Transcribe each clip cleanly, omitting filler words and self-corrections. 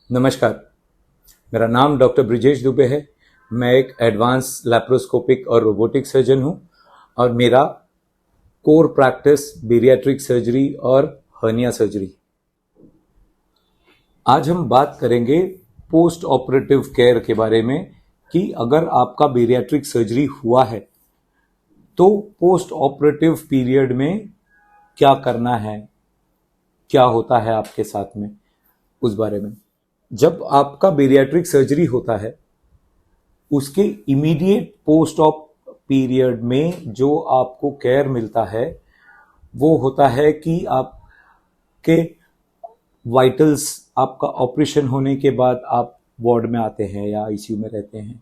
नमस्कार, मेरा नाम डॉक्टर ब्रिजेश दुबे है। मैं एक एडवांस लैप्रोस्कोपिक और रोबोटिक सर्जन हूं और मेरा कोर प्रैक्टिस बेरियाट्रिक सर्जरी और हर्निया सर्जरी। आज हम बात करेंगे पोस्ट ऑपरेटिव केयर के बारे में कि अगर आपका बेरियाट्रिक सर्जरी हुआ है तो पोस्ट ऑपरेटिव पीरियड में क्या करना है, क्या होता है आपके साथ में, उस बारे में। जब आपका बेरियाट्रिक सर्जरी होता है उसके इमीडिएट पोस्ट ऑप पीरियड में जो आपको केयर मिलता है वो होता है कि आपके वाइटल्स, आपका ऑपरेशन होने के बाद आप वार्ड में आते हैं या आईसीयू में रहते हैं,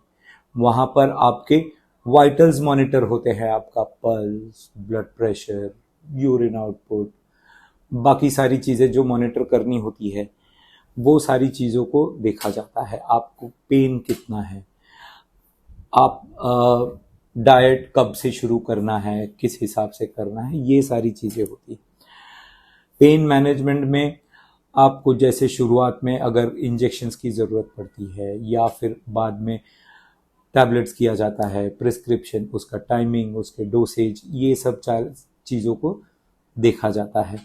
वहां पर आपके वाइटल्स मॉनिटर होते हैं, आपका pulse, blood pressure, urine output, बाकी सारी चीजें जो मॉनिटर करनी होती है वो सारी चीज़ों को देखा जाता है। आपको पेन कितना है, आप डाइट कब से शुरू करना है, किस हिसाब से करना है, ये सारी चीज़ें होती है। पेन मैनेजमेंट में आपको जैसे शुरुआत में अगर इंजेक्शंस की ज़रूरत पड़ती है या फिर बाद में टैबलेट्स किया जाता है, प्रिस्क्रिप्शन, उसका टाइमिंग, उसके डोसेज, ये सब चार चीज़ों को देखा जाता है।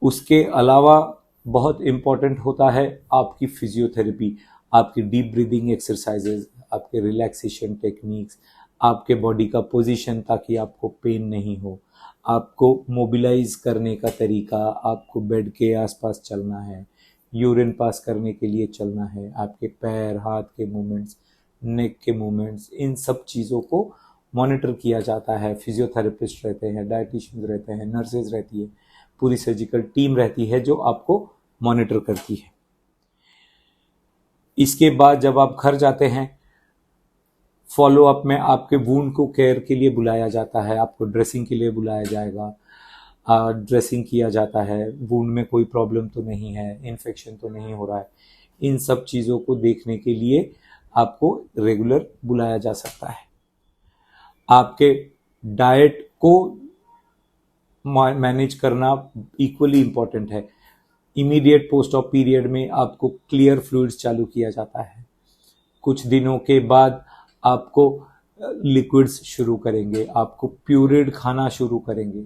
उसके अलावा बहुत इम्पॉर्टेंट होता है आपकी फिजियोथेरेपी, आपकी डीप ब्रीदिंग एक्सरसाइजेज, आपके रिलैक्सेशन टेक्निक्स, आपके बॉडी का पोजीशन ताकि आपको पेन नहीं हो, आपको मोबिलाइज करने का तरीका, आपको बेड के आसपास चलना है, यूरिन पास करने के लिए चलना है, आपके पैर हाथ के मूवमेंट्स, नेक के मूवमेंट्स, इन सब चीज़ों को मॉनिटर किया जाता है। फिजियोथेरेपिस्ट रहते हैं, डाइटिशियंस रहते हैं, नर्सेज रहती है, पूरी सर्जिकल टीम रहती है जो आपको मॉनिटर करती है। इसके बाद जब आप घर जाते हैं, फॉलो अप में आपके वूंड को केयर के लिए बुलाया जाता है, आपको ड्रेसिंग के लिए बुलाया जाएगा, ड्रेसिंग किया जाता है, वूंड में कोई प्रॉब्लम तो नहीं है, इन्फेक्शन तो नहीं हो रहा है, इन सब चीज़ों को देखने के लिए आपको रेगुलर बुलाया जा सकता है। आपके डाइट को मैनेज करना इक्वली इम्पॉर्टेंट है। इमीडिएट पोस्ट ऑफ पीरियड में आपको क्लियर फ्लूइड्स चालू किया जाता है। कुछ दिनों के बाद आपको लिक्विड्स शुरू करेंगे, आपको प्यूरिड खाना शुरू करेंगे।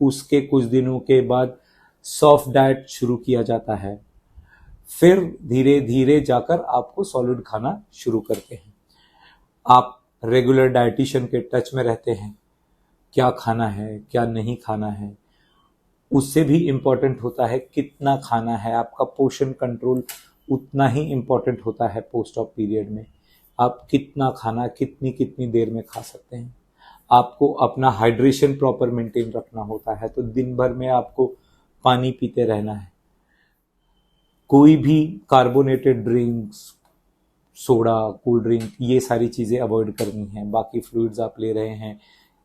उसके कुछ दिनों के बाद सॉफ्ट डाइट शुरू किया जाता है। फिर धीरे धीरे जाकर आपको सॉलिड खाना शुरू करते हैं। आप रेगुलर डाइटिशियन के टच में रहते हैं, क्या खाना है, क्या नहीं खाना है। उससे भी इम्पॉर्टेंट होता है कितना खाना है, आपका पोषण कंट्रोल उतना ही इम्पॉर्टेंट होता है पोस्ट ऑफ पीरियड में। आप कितना खाना कितनी कितनी देर में खा सकते हैं। आपको अपना हाइड्रेशन प्रॉपर मेंटेन रखना होता है, तो दिन भर में आपको पानी पीते रहना है। कोई भी carbonated drinks, soda, cold drink, ये सारी चीज़ें अवॉइड करनी है। बाकी फ्लूइड्स आप ले रहे हैं,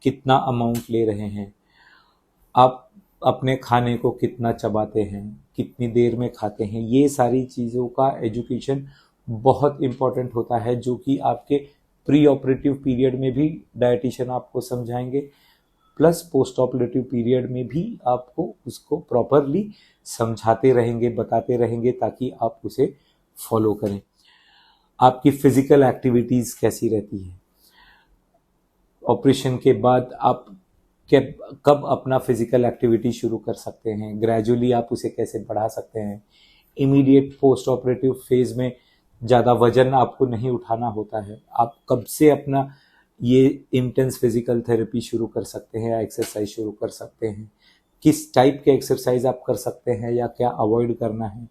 कितना अमाउंट ले रहे हैं, आप अपने खाने को कितना चबाते हैं, कितनी देर में खाते हैं, ये सारी चीज़ों का एजुकेशन बहुत इम्पॉर्टेंट होता है, जो कि आपके प्री ऑपरेटिव पीरियड में भी डाइटिशियन आपको समझाएंगे, प्लस पोस्ट ऑपरेटिव पीरियड में भी आपको उसको प्रॉपरली समझाते रहेंगे, बताते रहेंगे, ताकि आप उसे फॉलो करें। आपकी फिजिकल एक्टिविटीज़ कैसी रहती है, ऑपरेशन के बाद आप कब अपना फिजिकल एक्टिविटी शुरू कर सकते हैं, ग्रेजुअली आप उसे कैसे बढ़ा सकते हैं। इमीडिएट पोस्ट ऑपरेटिव फेज में ज़्यादा वजन आपको नहीं उठाना होता है, आप कब से अपना ये इंटेंस फिजिकल थेरेपी शुरू कर सकते हैं या एक्सरसाइज शुरू कर सकते हैं, किस टाइप के एक्सरसाइज आप कर सकते हैं या क्या अवॉइड करना है,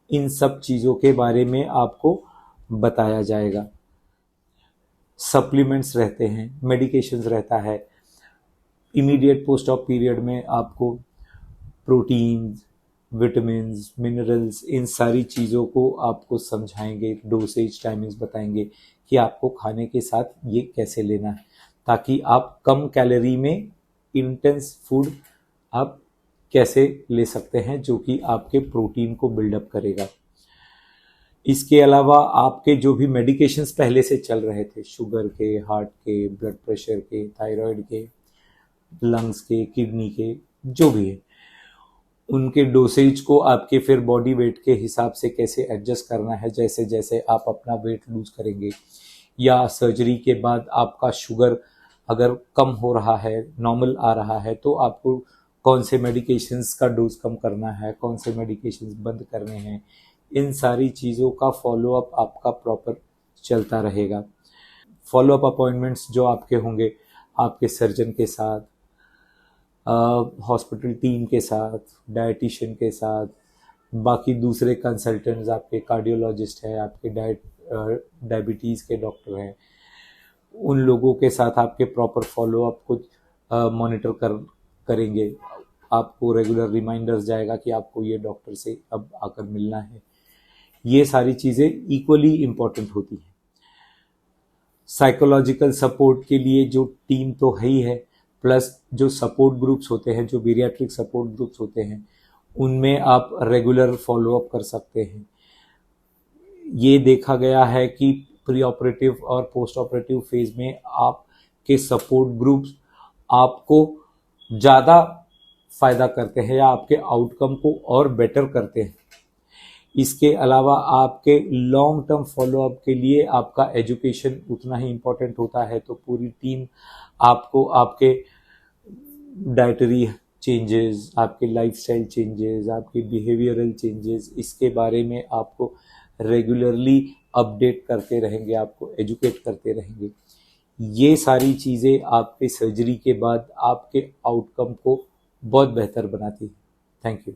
इन सब चीज़ों के बारे में आपको बताया जाएगा। सप्लीमेंट्स रहते हैं, मेडिकेशंस रहता है। इमीडिएट पोस्ट ऑप पीरियड में आपको प्रोटीन, विटामिन्स, मिनरल्स, इन सारी चीज़ों को आपको समझाएंगे, डोसेज टाइमिंग्स बताएंगे कि आपको खाने के साथ ये कैसे लेना है, ताकि आप कम कैलोरी में इंटेंस फूड आप कैसे ले सकते हैं जो कि आपके प्रोटीन को बिल्डअप करेगा। इसके अलावा आपके जो भी मेडिकेशंस पहले से चल रहे थे, शुगर के, हार्ट के, ब्लड प्रेशर के, थायराइड के, लंग्स के, किडनी के, जो भी है, उनके डोसेज को आपके फिर बॉडी वेट के हिसाब से कैसे एडजस्ट करना है, जैसे जैसे आप अपना वेट लूज करेंगे, या सर्जरी के बाद आपका शुगर अगर कम हो रहा है, नॉर्मल आ रहा है, तो आपको कौन से मेडिकेशंस का डोज कम करना है, कौन से मेडिकेशंस बंद करने हैं, इन सारी चीज़ों का फॉलोअप आपका प्रॉपर चलता रहेगा। फॉलोअप अपॉइंटमेंट्स जो आपके होंगे आपके सर्जन के साथ, हॉस्पिटल टीम के साथ, डाइटिशियन के साथ, बाकी दूसरे कंसल्टेंट्स, आपके कार्डियोलॉजिस्ट हैं, आपके डायबिटीज़ के डॉक्टर हैं, उन लोगों के साथ आपके प्रॉपर फॉलोअप को मॉनिटर करेंगे। आपको रेगुलर रिमाइंडर्स जाएगा कि आपको ये डॉक्टर से अब आकर मिलना है। ये सारी चीज़ें इक्वली इम्पॉर्टेंट होती हैं। साइकोलॉजिकल सपोर्ट के लिए जो टीम तो है ही है, प्लस जो सपोर्ट ग्रुप्स होते हैं, जो बीरियाट्रिक सपोर्ट ग्रुप्स होते हैं, उनमें आप रेगुलर फॉलोअप कर सकते हैं। ये देखा गया है कि प्री ऑपरेटिव और पोस्ट ऑपरेटिव फेज में आपके सपोर्ट ग्रुप्स आपको ज़्यादा फायदा करते हैं या आपके आउटकम को और बेटर करते हैं। इसके अलावा आपके लॉन्ग टर्म फॉलोअप के लिए आपका एजुकेशन उतना ही इम्पोर्टेंट होता है। तो पूरी टीम आपको आपके डाइटरी चेंजेस, आपके लाइफस्टाइल चेंजेस, आपके बिहेवियरल चेंजेस, इसके बारे में आपको रेगुलरली अपडेट करते रहेंगे, आपको एजुकेट करते रहेंगे। ये सारी चीज़ें आपके सर्जरी के बाद आपके आउटकम को बहुत बेहतर बनाती है। Thank you.